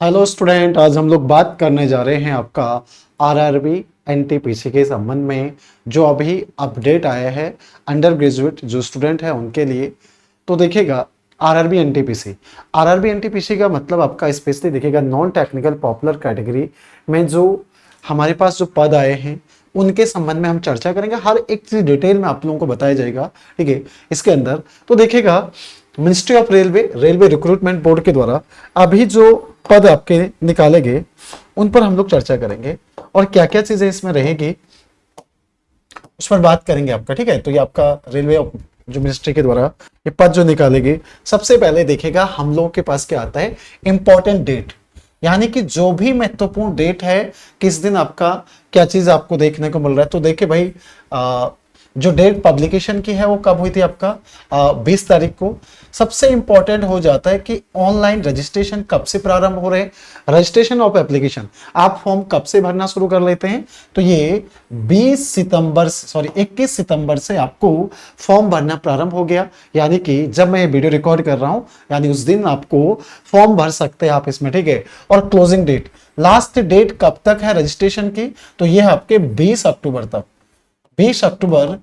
Hello student, आज हम लोग बात करने जा रहे हैं आपका आरआरबी एनटीपीसी के संबंध में जो अभी अपडेट आया है अंडर ग्रेजुएट जो स्टूडेंट है उनके लिए। तो देखिएगा आरआरबी एनटीपीसी का मतलब आपका स्पेशली देखिएगा नॉन टेक्निकल पॉपुलर कैटेगरी में जो हमारे पास जो पद आए हैं उनके संबंध में हम चर्चा करेंगे। हर एक चीज डिटेल में आप लोगों को बताया जाएगा, ठीक है। इसके अंदर तो देखिएगा ministry of railway recruitment board के द्वारा अभी जो पद आपके निकाले गए उन पर हम लोग चर्चा करेंगे और क्या क्या चीजें इसमें रहेगी उस पर बात करेंगे आपका, ठीक है। तो ये आपका रेलवे जो मिनिस्ट्री के द्वारा ये पद जो निकालेंगे, सबसे पहले देखेगा हम लोगों के पास क्या आता है, इंपॉर्टेंट डेट, यानी कि जो भी महत्वपूर्ण डेट है किस दिन आपका क्या चीज आपको देखने को मिल रहा है। तो देखिए भाई जो डेट पब्लिकेशन की है वो कब हुई थी आपका 20 तारीख को। सबसे इंपॉर्टेंट हो जाता है कि ऑनलाइन रजिस्ट्रेशन कब से प्रारंभ हो रहे हैं, रजिस्ट्रेशन ऑफ एप्लीकेशन आप फॉर्म कब से भरना शुरू कर लेते हैं। तो ये 21 सितंबर से आपको फॉर्म भरना प्रारंभ हो गया, यानी कि जब मैं ये वीडियो रिकॉर्ड कर रहा हूं यानी उस दिन आपको फॉर्म भर सकते हैं आप इसमें, ठीक है। और क्लोजिंग डेट, लास्ट डेट कब तक है रजिस्ट्रेशन की, तो ये है आपके 20 अक्टूबर तक। 20 अक्टूबर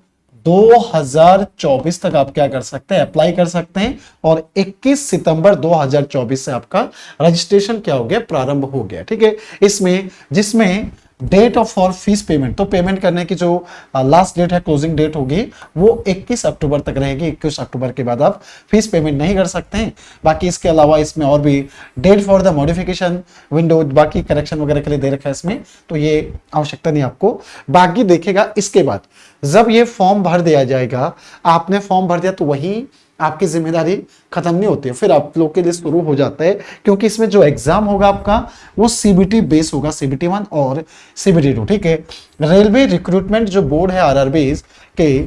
2024 तक आप क्या कर सकते हैं, अप्लाई कर सकते हैं। और 21 सितंबर 2024 से आपका रजिस्ट्रेशन क्या हो गया, प्रारंभ हो गया, ठीक है। इसमें जिसमें date of for fees payment, तो पेमेंट करने की जो लास्ट डेट है, क्लोजिंग डेट होगी वो 21 अक्टूबर तक रहेगी। 21 अक्टूबर के बाद आप फीस पेमेंट नहीं कर सकते हैं। बाकी इसके अलावा इसमें और भी date for the modification window, बाकी करेक्शन वगैरह के लिए दे रखा है इसमें, तो ये आवश्यकता नहीं आपको। बाकी देखेगा इसके बाद जब ये फॉर्म भर दिया जाएगा, आपने फॉर्म भर दिया तो वही आपकी जिम्मेदारी खत्म नहीं होती है, फिर आप लोग के लिए शुरू हो जाता है, क्योंकि इसमें जो एग्जाम होगा आपका वो सीबीटी बेस होगा, सीबीटी 1 और सीबीटी 2, ठीक है। रेलवे रिक्रूटमेंट जो बोर्ड है आरआरबी के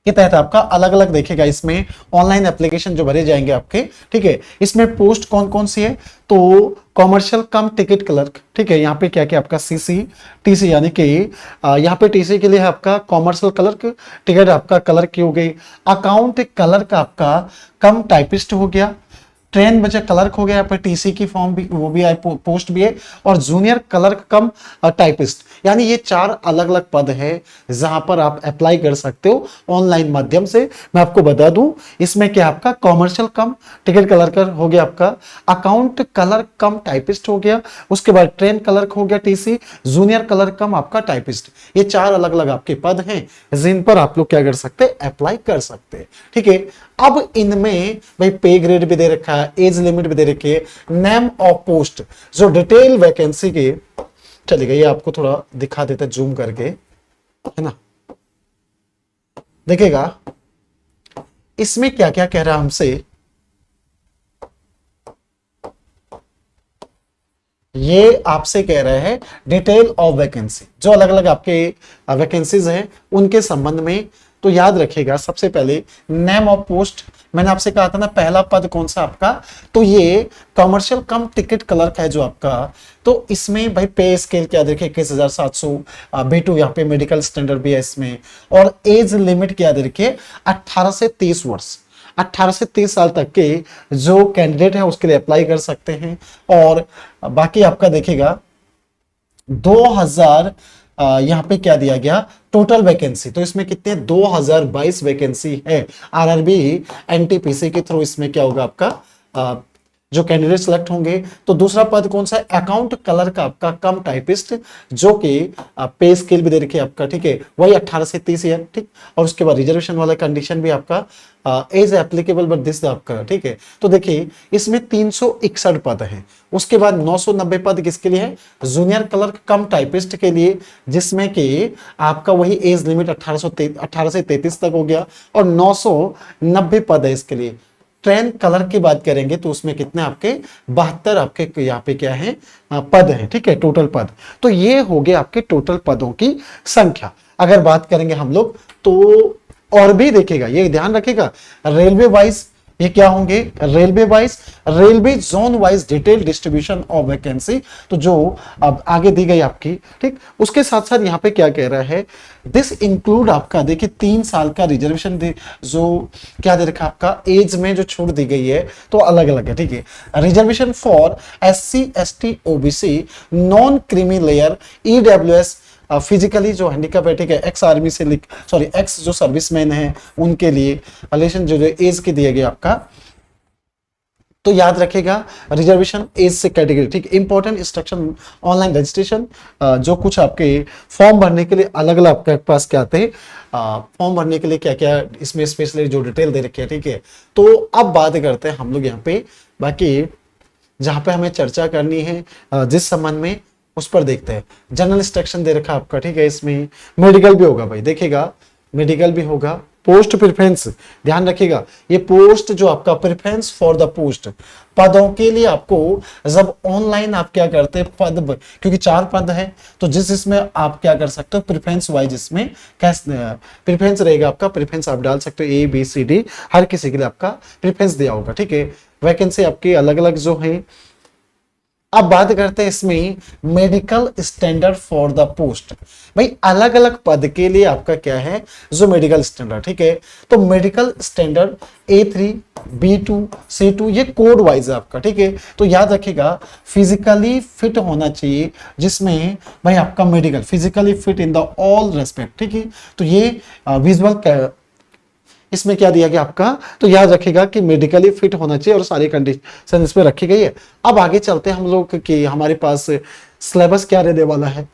तहत आपका अलग अलग देखेगा इसमें ऑनलाइन एप्लीकेशन जो भरे जाएंगे आपके, ठीक है। इसमें पोस्ट कौन कौन सी है, तो कॉमर्शियल कम टिकट क्लर्क, ठीक है। यहाँ पे क्या क्या आपका सीसी टीसी, यानी कि यहाँ पे टीसी के लिए है आपका कॉमर्शियल क्लर्क, टिकट आपका क्लर्क की हो गई। अकाउंट क्लर्क आपका कम टाइपिस्ट हो गया। ट्रेन बचा क्लर्क हो गया, यहाँ पर टीसी की फॉर्म भी वो भी है, पोस्ट भी है। और जूनियर क्लर्क कम टाइपिस्ट, यानी ये 4 अलग अलग पद है जहां पर आप अप्लाई कर सकते हो ऑनलाइन माध्यम से। मैं आपको बता दूं इसमें क्या आपका कॉमर्शियल कम टिकट क्लर्क हो गया, आपका अकाउंट क्लर्क कम टाइपिस्ट हो गया, उसके बाद ट्रेन क्लर्क हो गया टीसी, जूनियर क्लर्क कम आपका टाइपिस्ट। ये 4 अलग अलग आपके पद हैं जिन पर आप लोग क्या कर सकते हैं, अप्लाई कर सकते हैं, ठीक है। अब इनमें भाई पे ग्रेड भी दे रखा है, एज लिमिट भी दे रखी है, नेम ऑफ पोस्ट, जो डिटेल वैकेंसी के, चलेगा ये आपको थोड़ा दिखा देता है जूम करके, है ना। देखेगा इसमें क्या क्या कह रहा है हमसे, ये आपसे कह रहे हैं डिटेल ऑफ वैकेंसी, जो अलग अलग आपके वैकेंसीज हैं उनके संबंध में। तो याद रखिएगा सबसे पहले नेम ऑफ पोस्ट, मैंने आपसे कहा था ना पहला पद कौन सा आपका, तो ये कमर्शियल कम टिकट क्लर्क है जो आपका। तो इसमें भाई पे स्केल क्या देखे 21,700, B2 यहाँ पे मेडिकल स्टैंडर्ड भी है इसमें। और एज लिमिट क्या दे रखिए 18 से 30 वर्ष, 18 से 30 साल तक के जो कैंडिडेट है उसके लिए अप्लाई कर सकते हैं। और बाकी आपका देखेगा 2000 यहाँ पे क्या दिया गया टोटल वैकेंसी, तो इसमें कितने 2022 वैकेंसी है आरआरबी एनटीपीसी के थ्रू। इसमें क्या होगा आपका जो कैंडिडेट सिलेक्ट होंगे। तो दूसरा पद कौन सा है, अकाउंट क्लर्क आपका कम टाइपिस्ट, जो कि पे स्केल भी दे रखी है आपका, ठीक है, वही 18 से 30 है, ठीक। और उसके बाद रिजर्वेशन वाला कंडीशन भी आपका एज एप्लीकेबल बट दिस आपका, ठीक है। तो देखिए इसमें 361 पद है। उसके बाद 990 पद किसके लिए है, जूनियर क्लर्क कम टाइपिस्ट के लिए, जिसमें कि आपका वही एज लिमिट 18 से 33 तक हो गया। और 990 पद है इसके लिए। ट्रेन क्लर्क की बात करेंगे तो उसमें कितने आपके 72 आपके यहाँ पे क्या है पद है, ठीक है, टोटल पद। तो ये हो गए आपके टोटल पदों की संख्या। अगर बात करेंगे हम लोग तो और भी देखेगा, ये ध्यान रखेगा रेलवे वाइज ये क्या होंगे, railway wise, railway zone wise detail distribution of vacancy, तो जो अब आगे दी गई आपकी, ठीक। उसके साथ साथ यहाँ पे क्या कह रहा है, दिस इंक्लूड आपका देखिए 3 साल का रिजर्वेशन जो क्या दे रखा आपका, एज में जो छूट दी गई है तो अलग अलग है, ठीक है। Reservation for SC ST OBC non creamy layer EWS physically जो हैंडीकैप है, ठीक है, एक्स आर्मी से सॉरी एक्स जो सर्विसमैन है उनके लिए रिलेशन जो एज के दिए गए आपका, तो याद रखेगा रिजर्वेशन एज से कैटेगरी, ठीक। इंपॉर्टेंट इंस्ट्रक्शन ऑनलाइन रजिस्ट्रेशन, जो कुछ आपके फॉर्म भरने के लिए अलग अलग आपके पास क्या आते हैं, फॉर्म भरने के लिए क्या क्या इसमें स्पेशली जो डिटेल दे रखी है, ठीक है। तो अब बात करते हैं हम लोग यहाँ पे, बाकी जहां पे हमें चर्चा करनी है जिस संबंध में, उस पर देखते हैं। जनरल इंस्ट्रक्शन दे रखा आपका, ठीक है, इसमें मेडिकल भी होगा भाई, देखिएगा मेडिकल भी होगा। पोस्ट प्रेफरेंस ध्यान रखिएगा, ये पोस्ट जो आपका प्रेफरेंस फॉर द पोस्ट, पदों के लिए आपको जब ऑनलाइन आप क्या करते हैं पद, क्योंकि 4 पद है तो जिसमें आप क्या कर सकते हो प्रेफरेंस वाइज, इसमें कैसे प्रेफरेंस रहेगा आपका, प्रेफरेंस आप डाल सकते हो ABCD, हर किसी के लिए आपका प्रेफरेंस दिया होगा, ठीक है। वैकेंसी आपकी अलग अलग जो है। अब बात करते हैं इसमें medical standard for the post, भाई अलग अलग पद के लिए आपका क्या है जो मेडिकल स्टैंडर्ड, ठीक है। तो medical standard A3 B2 C2 ये कोड वाइज है आपका, ठीक है। तो याद रखिएगा फिजिकली फिट होना चाहिए, जिसमें भाई आपका medical physically fit in the all respect, ठीक है। तो ये विजुअल इसमें क्या दिया गया आपका, तो याद रखिएगा कि मेडिकली फिट होना चाहिए और सारी कंडीशन इसमें रखी गई है। अब आगे चलते हैं हम लोग कि हमारे पास सिलेबस क्या रहने वाला है,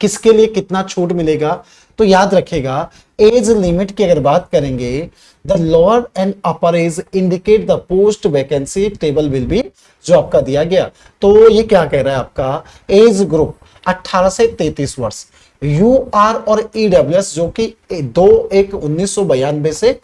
किसके लिए कितना छूट मिलेगा। तो याद रखिएगा एज लिमिट की अगर बात करेंगे, the lower and upper as indicate the post vacancy table will be, जो आपका दिया गया, तो ये क्या कह रहा है आपका, एज ग्रुप 18 से 33 वर्ष, UR और EWS जो कि 2/1/1992 से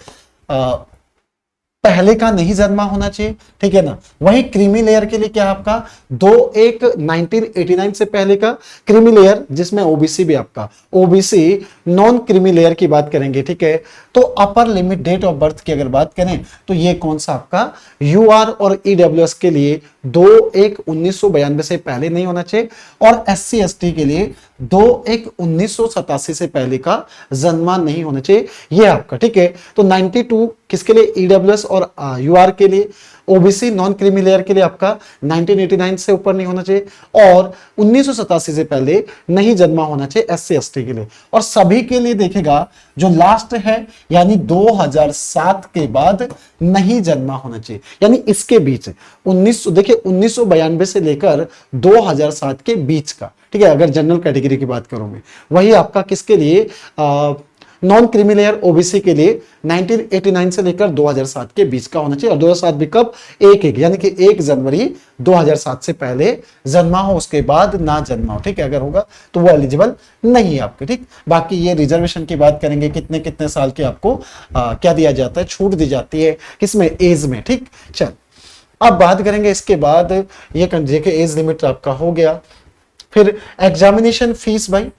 पहले का नहीं जन्मा होना चाहिए, ठीक है ना। वही क्रीमी लेयर के लिए क्या है आपका 2/1/1989 से पहले का क्रीमी लेयर, जिसमें OBC भी आपका OBC नॉन क्रीमी लेयर की बात करेंगे, ठीक है। तो upper limit date of birth की अगर बात करें तो ये कौन सा आपका UR और EWS के लिए 2/1/1992 से पहले नहीं होना चाहिए, और SC ST के लिए 2/1/1987 से पहले का जन्मा नहीं होना चाहिए, ये आपका, ठीक है। तो 92 किसके लिए, EWS और UR के लिए, OBC नॉन क्रीमी लेयर के लिए आपका 1989 से ऊपर नहीं होना चाहिए, और 1987 से पहले नहीं जन्मा होना चाहिए SC ST के लिए। और सभी के लिए देखेगा जो लास्ट है यानी 2007 के बाद नहीं जन्मा होना चाहिए, यानी इसके बीच 1992 से लेकर 2007 के बीच का, ठीक है। अगर जनरल कैटेगरी की बात करूं मैं, वही आपका किसके लिए नॉन क्रीमी लेयर OBC के लिए 1989 से लेकर 2007 के बीच का होना चाहिए, और 2007 भी कब, 1 यानी कि 1 जनवरी 2007 से पहले जन्मा हो, उसके बाद ना जन्मा हो, ठीक है। अगर होगा तो वो एलिजिबल नहीं है आपके, ठीक। बाकी ये रिजर्वेशन की बात करेंगे, कितने कितने साल के आपको क्या दिया जाता है, छूट दी जाती है किसमें, एज में, ठीक। चल अब बात करेंगे इसके बाद, ये एज लिमिट आपका हो गया। फिर एग्जामिनेशन फीस, भाई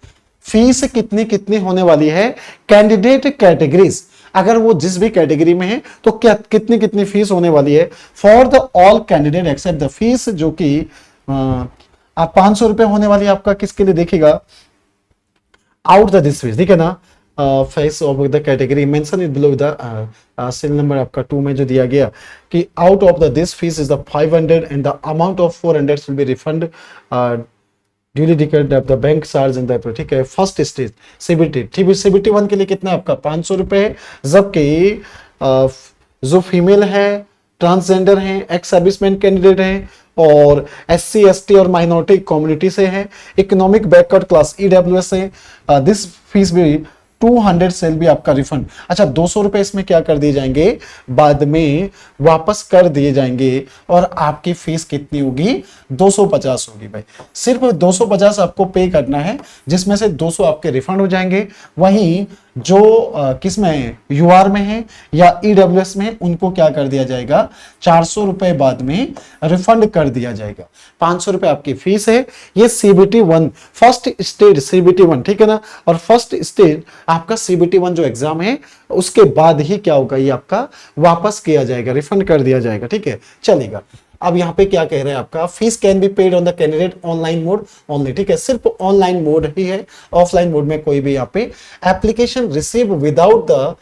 फीस कितनी कितनी होने वाली है, कैंडिडेट कैटेगरीज, अगर वो जिस भी कैटेगरी में है तो क्या कितनी कितनी फीस होने वाली है, for the all candidate except the fees, जो कि आप 500 रुपए होने वाली है आपका, किसके लिए देखिएगा, आउट द दिस फीस, ठीक है ना। Fees of the category mention it below the cell number आपका 2 में जो दिया गया कि out of the this fees is the 500 and the amount of 400 will be refund duly declared the bank charge in the, ठीक है। First stage CBT 1 के लिए कितना आपका 500 रुपए है, जबकि जो फीमेल है, ट्रांसजेंडर है, एक्स सर्विसमैन कैंडिडेट है, और SC ST और माइनॉरिटी कम्युनिटी से है, इकोनॉमिक बैकवर्ड क्लास EWS है, दिस फीस भी 200 सेल भी आपका रिफंड। अच्छा 200 रुपए इसमें क्या कर दिए जाएंगे, बाद में वापस कर दिए जाएंगे, और आपकी फीस कितनी होगी 250 होगी भाई, सिर्फ 250 आपको पे करना है, जिसमें से 200 आपके रिफंड हो जाएंगे। वहीं जो किस में है, यूआर में है या ईडब्ल्यूएस में, उनको क्या कर दिया जाएगा, 400 रुपए बाद में रिफंड कर दिया जाएगा। 500 रुपए आपकी फीस है। ये सीबीटी 1 फर्स्ट स्टेज सीबीटी 1, ठीक है ना। और फर्स्ट स्टेज आपका सीबीटी 1 जो एग्जाम है उसके बाद ही क्या होगा, ये आपका वापस किया जाएगा, रिफंड कर दिया जाएगा, ठीक है, चलेगा। अब यहाँ पे क्या कह रहे हैं, आपका fees can be paid on the candidate online mode only, ठीक है, सिर्फ ऑनलाइन मोड ही है, ऑफलाइन मोड में कोई भी यहाँ पे एप्लीकेशन रिसीव विदाउट द,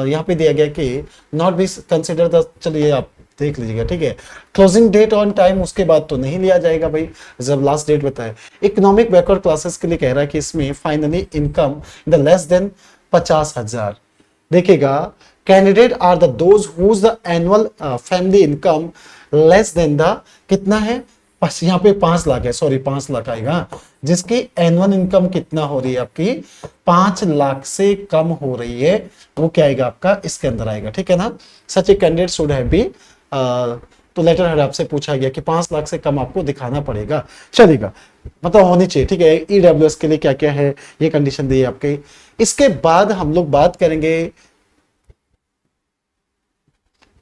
यहाँ पे दिया गया कि नॉट बी कंसिडर द, चलिए आप देख लीजिएगा, ठीक है। क्लोजिंग डेट ऑन टाइम उसके बाद तो नहीं लिया जाएगा भाई, जब लास्ट डेट बताए। इकोनॉमिक बैकवर्ड क्लासेस के लिए कह रहा है कि इसमें finally income in the less than 50,000 देखिएगा। Candidate are the those whose the annual family income less than the, कितना है, यहाँ पे 5 लाख है, सॉरी 5 लाख आएगा, जिसकी एनुअल इनकम कितना हो रही है आपकी, 5 लाख से कम हो रही है, वो क्या आएगा आपका, इसके अंदर आएगा, ठीक है ना। Such a candidate should have be, तो लेटर हेड आपसे पूछा गया कि 5 लाख से कम आपको दिखाना पड़ेगा, चलेगा, मतलब होनी चाहिए, ठीक है। ईडब्ल्यूएस के लिए क्या क्या है, ये कंडीशन दी है आपके। इसके बाद हम लोग बात करेंगे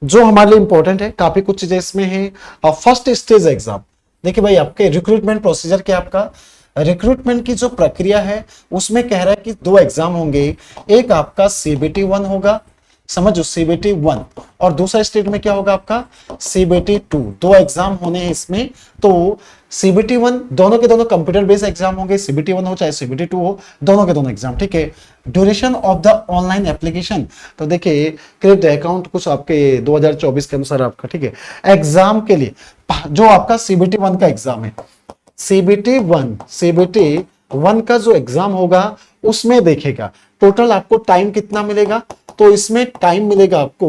जो हमारे लिए इंपॉर्टेंट है, काफी कुछ चीजें इसमें है। फर्स्ट स्टेज एग्जाम, देखिए भाई आपके रिक्रूटमेंट प्रोसीजर क्या, आपका रिक्रूटमेंट की जो प्रक्रिया है उसमें कह रहा है कि 2 एग्जाम होंगे, एक आपका सीबीटी 1 होगा, समझो सीबीटी 1, और दूसरा स्टेट में क्या होगा आपका सीबीटी 2, 2 एग्जाम होने हैं इसमें। तो सीबीटी 1 दोनों के दोनों कंप्यूटर बेस्ड एग्जाम होंगे, सीबीटी 1 हो चाहे सीबीटी 2 हो, दोनों के दोनों एग्जाम, ठीक है। Duration of the online application, तो देखिए क्रेडिट अकाउंट कुछ आपके 2024 के अनुसार आपका, ठीक है। एग्जाम के लिए जो आपका सीबीटी 1 का एग्जाम है, सीबीटी 1 का जो एग्जाम होगा उसमें देखेगा टोटल आपको टाइम कितना मिलेगा, तो इसमें टाइम मिलेगा आपको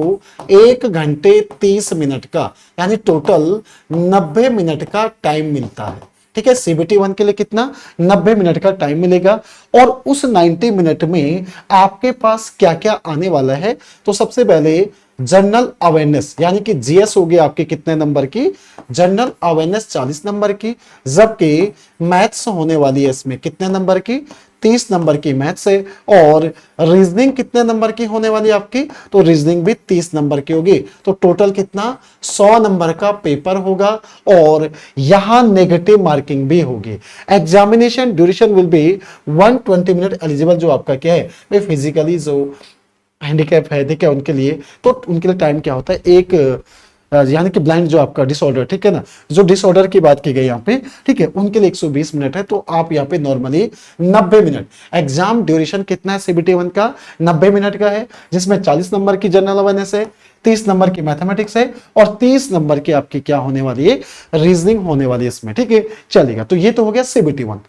1 घंटे 30 मिनट का, यानी टोटल 90 मिनट का टाइम मिलता है, ठीक है। सीबीटी 1 के लिए कितना, 90 मिनट का टाइम मिलेगा। और उस 90 मिनट में आपके पास क्या क्या आने वाला है, तो सबसे पहले जनरल अवेयरनेस, यानी कि जीएस होगी आपके कितने नंबर की, जनरल अवेयरनेस 40 नंबर की, जबकि मैथ्स होने वाली है इसमें कितने नंबर की, 30 नंबर की मैथ्स है। और रीजनिंग कितने नंबर की होने वाली है आपकी, तो रीजनिंग भी 30 नंबर की होगी, तो टोटल कितना 100 नंबर का पेपर होगा। और यहां नेगेटिव मार्किंग भी होगी। Examination duration will be 120 minute. Eligible जो आपका क्या है, फिजिकली जो हैंडीकैप है, ठीक है, उनके लिए, तो उनके लिए टाइम क्या होता है, एक यानी कि ब्लाइंड जो आपका डिसऑर्डर, ठीक है ना, जो डिसऑर्डर की बात की गई यहाँ पे, ठीक है, उनके लिए 120 मिनट है। तो आप यहाँ पे नॉर्मली 90 मिनट, एग्जाम ड्यूरेशन कितना है सीबीटी 1 का, 90 मिनट का है, जिसमें 40 नंबर की जनरल अवेयरनेस है, 30 नंबर की मैथमेटिक्स है, और 30 नंबर की आपकी क्या होने वाली है, रीजनिंग होने वाली है इसमें, ठीक है, चलेगा। तो ये तो हो गया सीबीटी 1।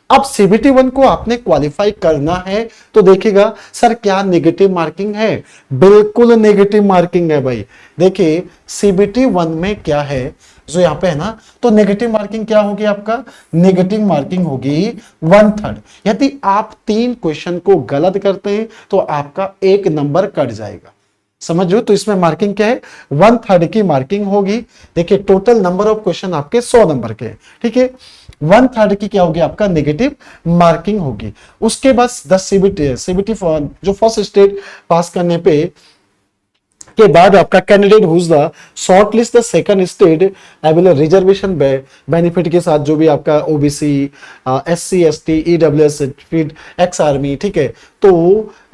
अब सीबीटी 1 को आपने क्वालिफाई करना है, तो देखिएगा सर क्या नेगेटिव मार्किंग है, बिल्कुल नेगेटिव मार्किंग है भाई। देखिए सीबीटी 1 में क्या है जो यहाँ पे है ना, तो नेगेटिव मार्किंग क्या होगी आपका, नेगेटिव मार्किंग होगी 1/3। यदि आप 3 क्वेश्चन को गलत करते हैं तो आपका 1 नंबर कट जाएगा, समझो। तो इसमें मार्किंग क्या है, 1/3 की मार्किंग होगी। देखिए टोटल नंबर ऑफ क्वेश्चन आपके 100 नंबर के, ठीक है, 1/3 की क्या होगी आपका नेगेटिव मार्किंग होगी। उसके बाद 10 सीबीटी जो फर्स्ट स्टेज पास करने पे के बाद आपका candidate whose the short list the second state available reservation benefit के साथ, जो भी आपका OBC, SC ST, EWS, fit, ex army, ठीक है। तो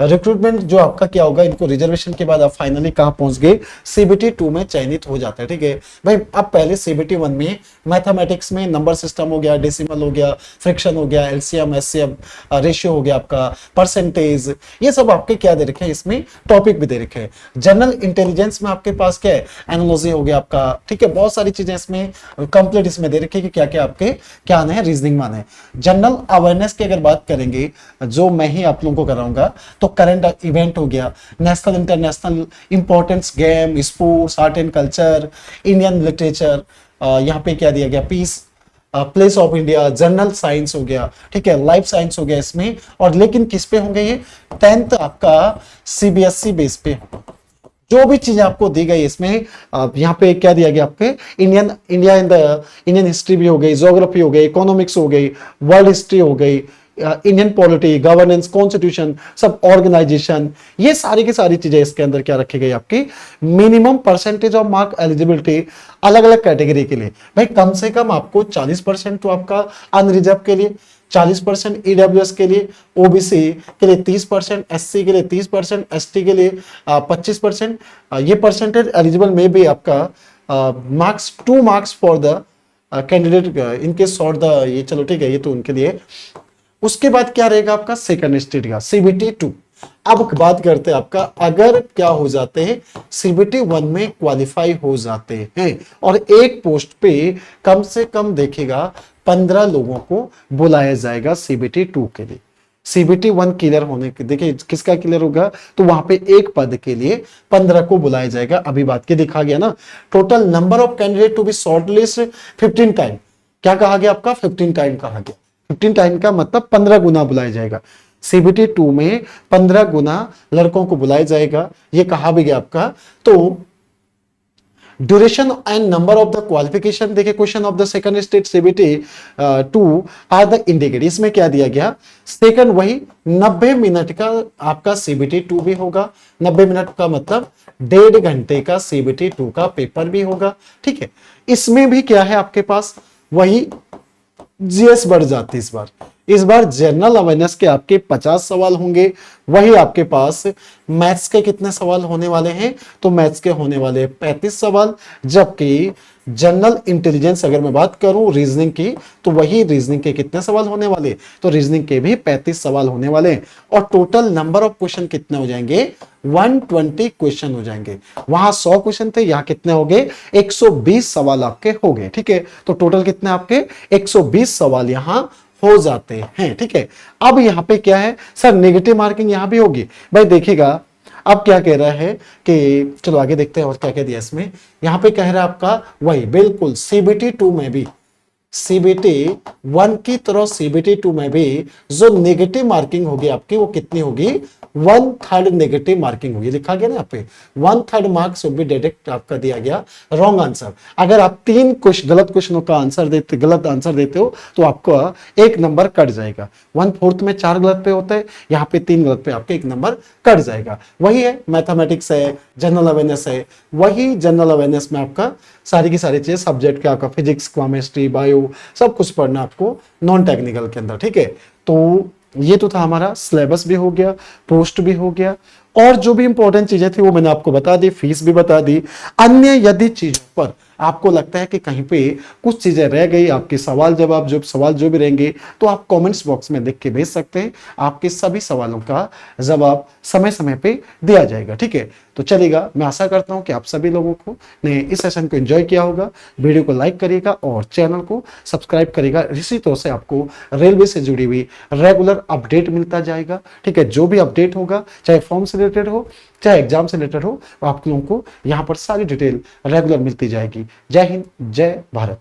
रिक्रूटमेंट जो आपका क्या होगा, इनको रिजर्वेशन के बाद आप फाइनली कहां पहुंच गए, सीबीटी 2 में चयनित हो जाता है, ठीक है भाई। अब पहले सीबीटी 1 में मैथमेटिक्स में नंबर सिस्टम हो गया, डेसिमल हो गया, फ्रैक्शन हो गया, एलसीएम एचसीएफ रेशियो हो गया, आपका परसेंटेज, ये सब आपके क्या दे रखे हैं, इसमें टॉपिक भी दे रखे हैं। जनरल इंटेलिजेंस में आपके पास क्या है, एनालॉजी हो गया आपका, ठीक है, बहुत सारी चीजें इसमें कंप्लीट इसमें दे रखे कि क्या क्या आपके क्या आने हैं, रीजनिंग में आने हैं। जनरल अवेयरनेस की अगर बात करेंगे, जो मैं ही आप लोगों को कराऊंगा, तो करंट इवेंट हो गया, national international importance, game, sports, art and culture, Indian literature, यहाँ पे क्या दिया गया, peace, place of India, general science हो गया, ठीक है, लाइफ साइंस हो गया इसमें। और लेकिन किस पे होंगे ये, 10th आपका सीबीएसई बेस पे। जो भी चीजें आपको दी गई इसमें, यहाँ पे क्या दिया गया आपके, India in the Indian history भी हो गई, ज्योग्राफी हो गई, इकोनॉमिक्स हो गई, वर्ल्ड हिस्ट्री हो गई, इंडियन पॉलिटी, गवर्नेंस, कॉन्स्टिट्यूशन, सब ऑर्गेनाइजेशन, ये सारी की सारी चीजें इसके अंदर क्या रखी गई आपकी, minimum percentage of mark eligibility अलग अलग कैटेगरी के लिए। भाई कम से कम आपको 40% तो आपका अनरिजर्व के लिए, 40% ईडब्ल्यूएस के लिए, ओबीसी के लिए 30%, एससी के लिए 30%, एसटी के लिए 25%। ये परसेंटेज एलिजिबल में भी आपका marks 2 marks for the candidate इनके सॉर्ट द, ये चलो ठीक है, ये तो उनके लिए। उसके बाद क्या रहेगा आपका सेकंड स्टेज का सीबीटी 2। अब बात करते हैं आपका, अगर क्या हो जाते हैं सीबीटी 1 में क्वालिफाई हो जाते हैं और एक पोस्ट पे कम से कम देखेगा 15 लोगों को बुलाया जाएगा सीबीटी 2 के लिए। सीबीटी 1 क्लियर होने के, देखिए किसका क्लियर होगा, तो वहां पे एक पद के लिए 15 को बुलाया जाएगा। अभी बात के दिखा गया ना, total number of candidate to be shortlist 15 time. क्या कहा गया आपका, 15 टाइम कहा गया। 15 टाइम का मतलब 15 गुना बुलाया जाएगा। सीबीटी 2 में 15 गुना लड़कों को बुलाया जाएगा, ये कहा भी गया आपका। तो duration and number of the qualification, देखिए question of the second stage CBT 2 are the indicate, इसमें क्या दिया गया, सेकंड वही 90 मिनट का आपका सीबीटी 2 भी होगा। 90 मिनट का मतलब 1.5 घंटे का सीबीटी 2 का पेपर भी होगा, ठीक है। इसमें भी क्या है आपके पास, वही जीएस बढ़ जाती है इस बार जनरल अवेयरनेस के आपके 50 सवाल होंगे। वही आपके पास मैथ्स के कितने सवाल होने वाले हैं, तो मैथ्स के होने वाले 35 सवाल, जबकि जनरल इंटेलिजेंस अगर मैं बात करूं रीजनिंग की, तो वही रीजनिंग के कितने सवाल होने वाले, तो रीजनिंग के भी 35 सवाल होने वाले। और टोटल नंबर ऑफ क्वेश्चन कितने हो जाएंगे, 120 क्वेश्चन हो जाएंगे। वहां 100 क्वेश्चन थे, यहां कितने हो गए, 120 सवाल आपके हो गए, ठीक है। तो टोटल कितने आपके 120 सवाल यहां हो जाते हैं, ठीक है। अब यहां पे क्या है सर, नेगेटिव मार्किंग यहां भी होगी। भाई देखिएगा अब क्या कह रहा है कि, चलो आगे देखते हैं और क्या कह दिया इसमें। यहां पे कह रहा है आपका वही बिल्कुल सीबीटी 2 में भी, सीबीटी 1 की तरह सीबीटी 2 में भी जो नेगेटिव मार्किंग होगी आपकी, वो कितनी होगी, 1/3 नेगेटिव मार्किंग होगी। लिखा गया ना यहाँ पे 1/3 मार्क्स भी डायरेक्ट आपका दिया गया रॉन्ग आंसर। अगर आप 3 गलत क्वेश्चनों का आंसर देते, गलत आंसर देते हो, तो आपको 1 नंबर कट जाएगा। 1/4 में 4 गलत पे होता है, यहाँ पे 3 गलत पे आपके 1 नंबर कट जाएगा। वही है मैथमेटिक्स है, जनरल अवेयरनेस है, वही जनरल अवेयरनेस में आपका सारी की सारी चीजें सब्जेक्ट के आपका फिजिक्स, केमिस्ट्री, बायो सब कुछ पढ़ना आपको नॉन टेक्निकल के अंदर, ठीक है। तो ये तो था हमारा सिलेबस भी हो गया, पोस्ट भी हो गया, और जो भी इंपॉर्टेंट चीजें थी वो मैंने आपको बता दी, फीस भी बता दी। अन्य यदि चीजों पर आपको लगता है कि कहीं पे कुछ चीजें रह गई, आपके सवाल जवाब जो भी रहेंगे, तो आप कमेंट्स बॉक्स में लिख के भेज सकते हैं। आपके सभी सवालों का जवाब समय समय पे दिया जाएगा, ठीक है। तो चलेगा, मैं आशा करता हूं कि आप सभी लोगों को ने इस सेशन को एंजॉय किया होगा। वीडियो को लाइक करिएगा और चैनल को सब्सक्राइब करिएगा। इसी तरह से आपको रेलवे से जुड़ी हुई रेगुलर अपडेट मिलता जाएगा, ठीक है। जो भी अपडेट होगा, चाहे फॉर्म से रिलेटेड हो, चाहे एग्जाम से रिलेटेड हो, आप लोगों को यहाँ पर सारी डिटेल रेगुलर मिलती जाएगी। जय हिंद, जय भारत।